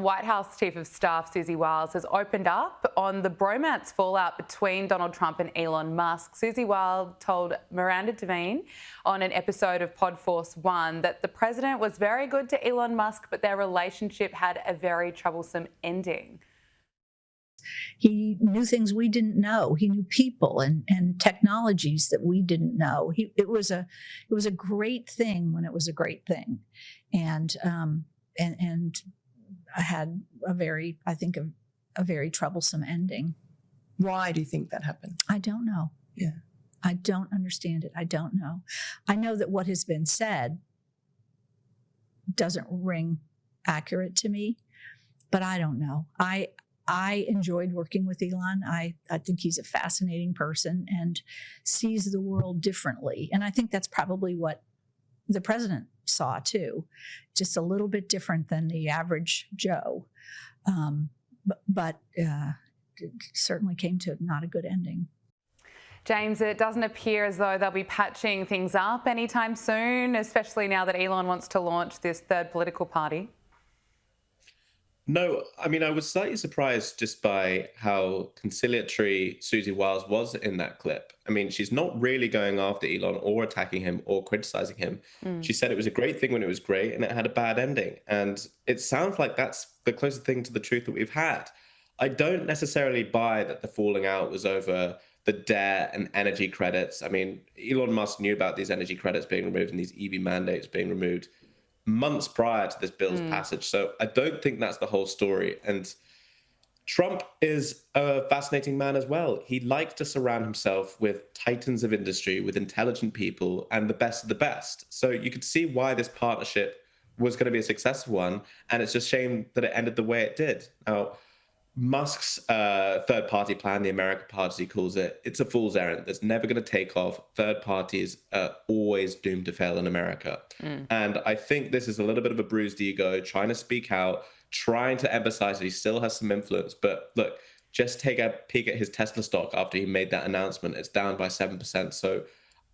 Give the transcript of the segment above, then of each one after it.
White House Chief of Staff Susie Wilds has opened up on the bromance fallout between Donald Trump and Elon Musk. Susie Wilds told Miranda Devine on an episode of Podforce One that the president was very good to Elon Musk, but their relationship had a very troublesome ending. He knew things we didn't know. He knew people and technologies that we didn't know. It was a great thing when it was a great thing, and I had a very troublesome ending. Why do you think that happened? I don't know. Yeah, I don't understand it. I don't know. I know that what has been said doesn't ring accurate to me, but I don't know. I enjoyed working with Elon. I think he's a fascinating person and sees the world differently. And I think that's probably what the president saw too, just a little bit different than the average Joe. But it certainly came to not a good ending. James, it doesn't appear as though they'll be patching things up anytime soon, especially now that Elon wants to launch this third political party. No, I mean, I was slightly surprised just by how conciliatory Susie Wilds was in that clip. I mean, she's not really going after Elon or attacking him or criticizing him. She said it was a great thing when it was great and it had a bad ending. And it sounds like that's the closest thing to the truth that we've had. I don't necessarily buy that the falling out was over the debt and energy credits. I mean, Elon Musk knew about these energy credits being removed and these EV mandates being removed months prior to this bill's passage. So I don't think that's the whole story. And Trump is a fascinating man as well. He likes to surround himself with titans of industry, with intelligent people, and the best of the best. So you could see why this partnership was going to be a successful one. And it's just a shame that it ended the way it did. Now, Musk's third party plan, the America Party, as he calls it, it's a fool's errand. That's never going to take off. Third parties are always doomed to fail in America. And I think this is a little bit of a bruised ego, trying to speak out, trying to emphasize that he still has some influence. But look, just take a peek at his Tesla stock after he made that announcement. It's down by 7%. So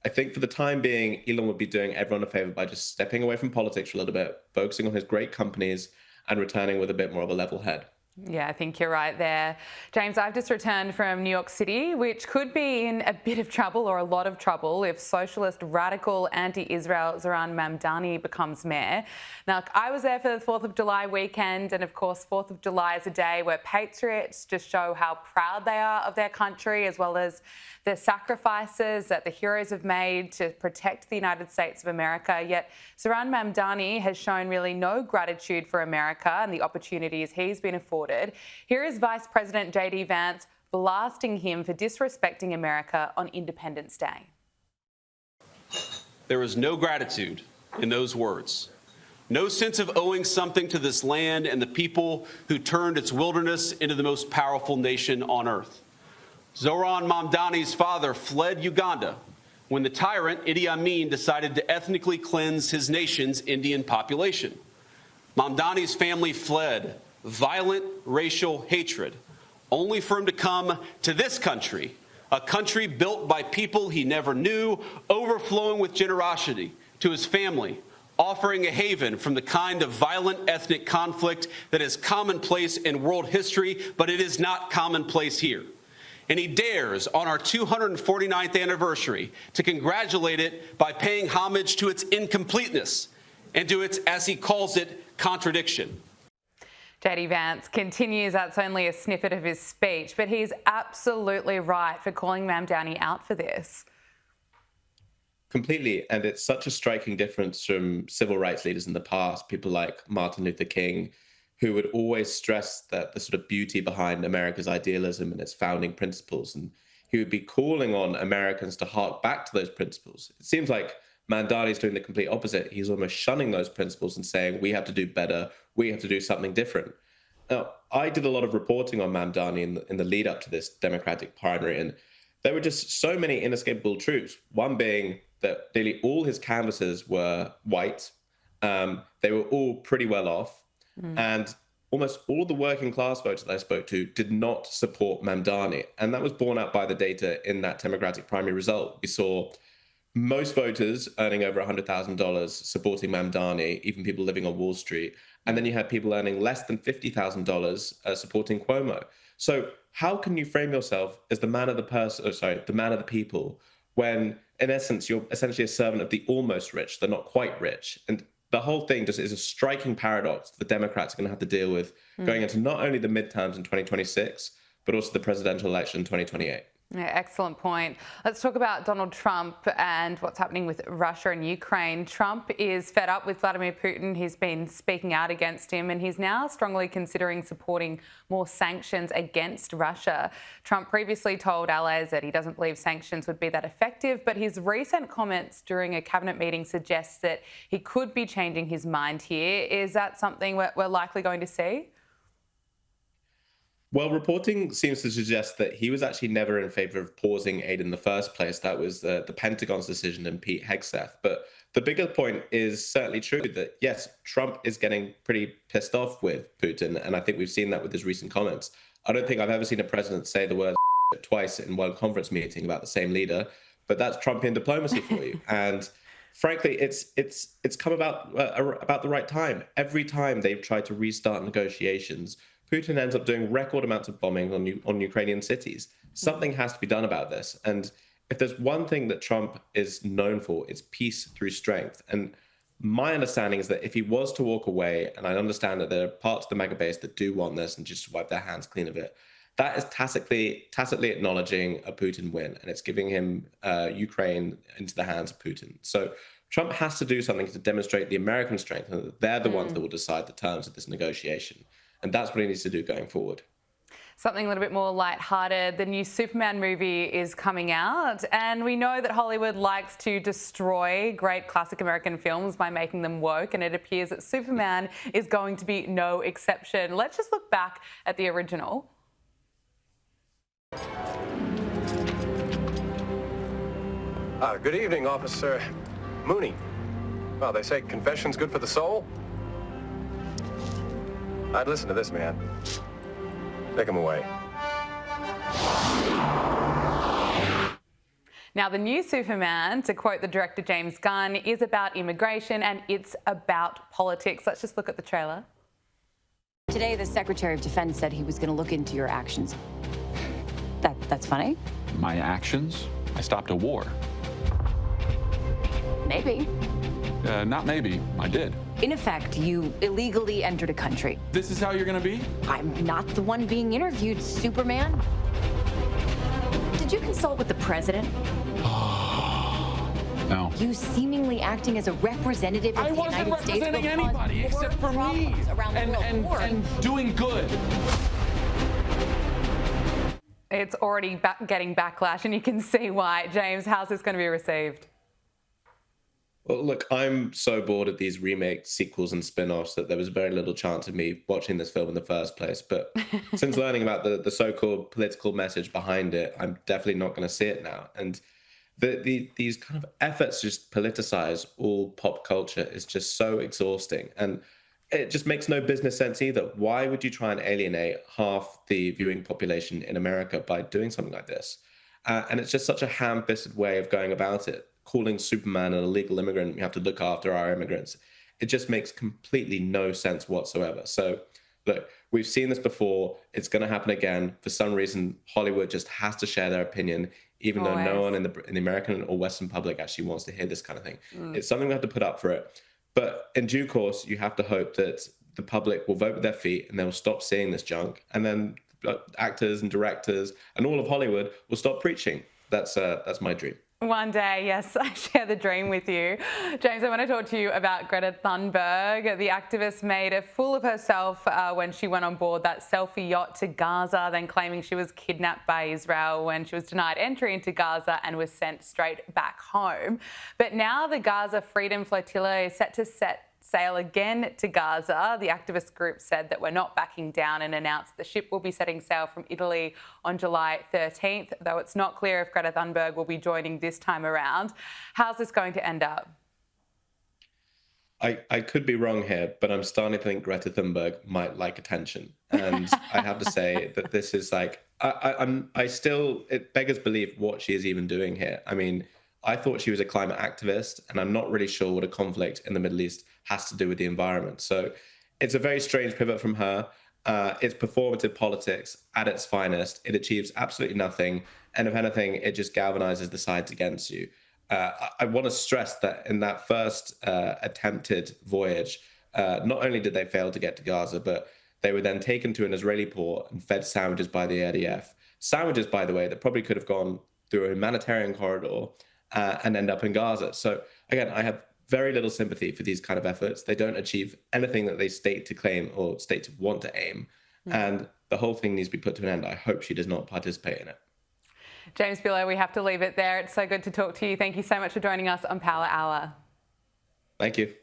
I think for the time being, Elon would be doing everyone a favor by just stepping away from politics for a little bit, focusing on his great companies and returning with a bit more of a level head. Yeah, I think you're right there. James, I've just returned from New York City, which could be in a bit of trouble or a lot of trouble if socialist, radical, anti-Israel Zoran Mamdani becomes mayor. Now, I was there for the 4th of July weekend, and of course, 4th of July is a day where patriots just show how proud they are of their country, as well as the sacrifices that the heroes have made to protect the United States of America. Yet Zoran Mamdani has shown really no gratitude for America and the opportunities he's been afforded. Here is Vice President J.D. Vance blasting him for disrespecting America on Independence Day. There is no gratitude in those words. No sense of owing something to this land and the people who turned its wilderness into the most powerful nation on earth. Zoran Mamdani's father fled Uganda when the tyrant Idi Amin decided to ethnically cleanse his nation's Indian population. Mamdani's family fled violent racial hatred, only for him to come to this country, a country built by people he never knew, overflowing with generosity to his family, offering a haven from the kind of violent ethnic conflict that is commonplace in world history, but it is not commonplace here. And he dares, on our 249th anniversary, to congratulate it by paying homage to its incompleteness and to its, as he calls it, contradiction. J.D. Vance continues, that's only a snippet of his speech, but he's absolutely right for calling Mamdani out for this. Completely. And it's such a striking difference from civil rights leaders in the past, people like Martin Luther King, who would always stress that the sort of beauty behind America's idealism and its founding principles. And he would be calling on Americans to hark back to those principles. It seems like Mamdani's doing the complete opposite. He's almost shunning those principles and saying, we have to do better. We have to do something different. Now, I did a lot of reporting on Mamdani in the lead up to this Democratic primary, and there were just so many inescapable truths. One being that nearly all his canvassers were white. They were all pretty well off. And almost all the working class voters that I spoke to did not support Mamdani. And that was borne out by the data in that Democratic primary result. We saw most voters earning over $100,000 supporting Mamdani, even people living on Wall Street. And then you had people earning less than $50,000 supporting Cuomo. So how can you frame yourself as the man of the man of the people, when in essence you're essentially a servant of the almost rich, the not quite rich? And the whole thing just is a striking paradox the Democrats are going to have to deal with going into not only the midterms in 2026, but also the presidential election in 2028. Yeah, excellent point. Let's talk about Donald Trump and what's happening with Russia and Ukraine. Trump is fed up with Vladimir Putin. He's been speaking out against him, and he's now strongly considering supporting more sanctions against Russia. Trump previously told allies that he doesn't believe sanctions would be that effective, but his recent comments during a cabinet meeting suggests that he could be changing his mind here. Is that something we're likely going to see? Well, reporting seems to suggest that he was actually never in favor of pausing aid in the first place. That was the Pentagon's decision and Pete Hegseth. But the bigger point is certainly true that, yes, Trump is getting pretty pissed off with Putin. And I think we've seen that with his recent comments. I don't think I've ever seen a president say the word twice in one conference meeting about the same leader. But that's Trumpian diplomacy for you. And frankly, it's come about the right time. Every time they've tried to restart negotiations, Putin ends up doing record amounts of bombing on Ukrainian cities. Something has to be done about this. And if there's one thing that Trump is known for, it's peace through strength. And my understanding is that if he was to walk away, and I understand that there are parts of the mega base that do want this and just wipe their hands clean of it, that is tacitly acknowledging a Putin win, and it's giving him Ukraine into the hands of Putin. So Trump has to do something to demonstrate the American strength, and that they're the ones that will decide the terms of this negotiation. And that's what he needs to do going forward. Something a little bit more lighthearted. The new Superman movie is coming out, and we know that Hollywood likes to destroy great classic American films by making them woke, and it appears that Superman is going to be no exception. Let's just look back at the original. Good evening, Officer Mooney. Well, they say confession's good for the soul. I'd listen to this man. Take him away. Now, the new Superman, to quote the director James Gunn, is about immigration and it's about politics. Let's just look at the trailer. Today, the Secretary of Defense said he was going to look into your actions. That's funny. My actions? I stopped a war. Maybe. Not maybe. I did. In effect, you illegally entered a country. This is how you're gonna be? I'm not the one being interviewed, Superman. Did you consult with the president? No. You seemingly acting as a representative of the United States. I wasn't representing anybody except for me and doing good. It's already getting backlash, and you can see why. James, how's this going to be received? Well, look, I'm so bored of these remakes, sequels, and spin-offs that there was very little chance of me watching this film in the first place. But since learning about the so-called political message behind it, I'm definitely not going to see it now. And these kind of efforts to just politicize all pop culture is just so exhausting. And it just makes no business sense either. Why would you try and alienate half the viewing population in America by doing something like this? And it's just such a ham-fisted way of going about it. Calling Superman an illegal immigrant, we have to look after our immigrants. It just makes completely no sense whatsoever. So, look, we've seen this before. It's going to happen again. For some reason, Hollywood just has to share their opinion, even though no one in the American or Western public actually wants to hear this kind of thing. It's something we have to put up for it. But in due course, you have to hope that the public will vote with their feet and they will stop seeing this junk. And then actors and directors and all of Hollywood will stop preaching. That's my dream. One day, yes, I share the dream with you. James, I want to talk to you about Greta Thunberg. The activist made a fool of herself when she went on board that selfie yacht to Gaza, then claiming she was kidnapped by Israel when she was denied entry into Gaza and was sent straight back home. But now the Gaza Freedom Flotilla is set to set sail again to Gaza. The activist group said that we're not backing down and announced the ship will be setting sail from Italy on July 13th, though it's not clear if Greta Thunberg will be joining this time around. How's this going to end up? I could be wrong here, but I'm starting to think Greta Thunberg might like attention. And I have to say that this is like, it beggars belief what she is even doing here. I mean, I thought she was a climate activist, and I'm not really sure what a conflict in the Middle East has to do with the environment. So it's a very strange pivot from her. It's performative politics at its finest. It achieves absolutely nothing. And if anything, it just galvanizes the sides against you. I want to stress that in that first attempted voyage, not only did they fail to get to Gaza, but they were then taken to an Israeli port and fed sandwiches by the IDF. Sandwiches, by the way, that probably could have gone through a humanitarian corridor and end up in Gaza. So again, I have very little sympathy for these kind of efforts. They don't achieve anything that they state to claim or state to want to aim. And the whole thing needs to be put to an end. I hope she does not participate in it. James Billow, we have to leave it there. It's so good to talk to you. Thank you so much for joining us on Power Hour. Thank you.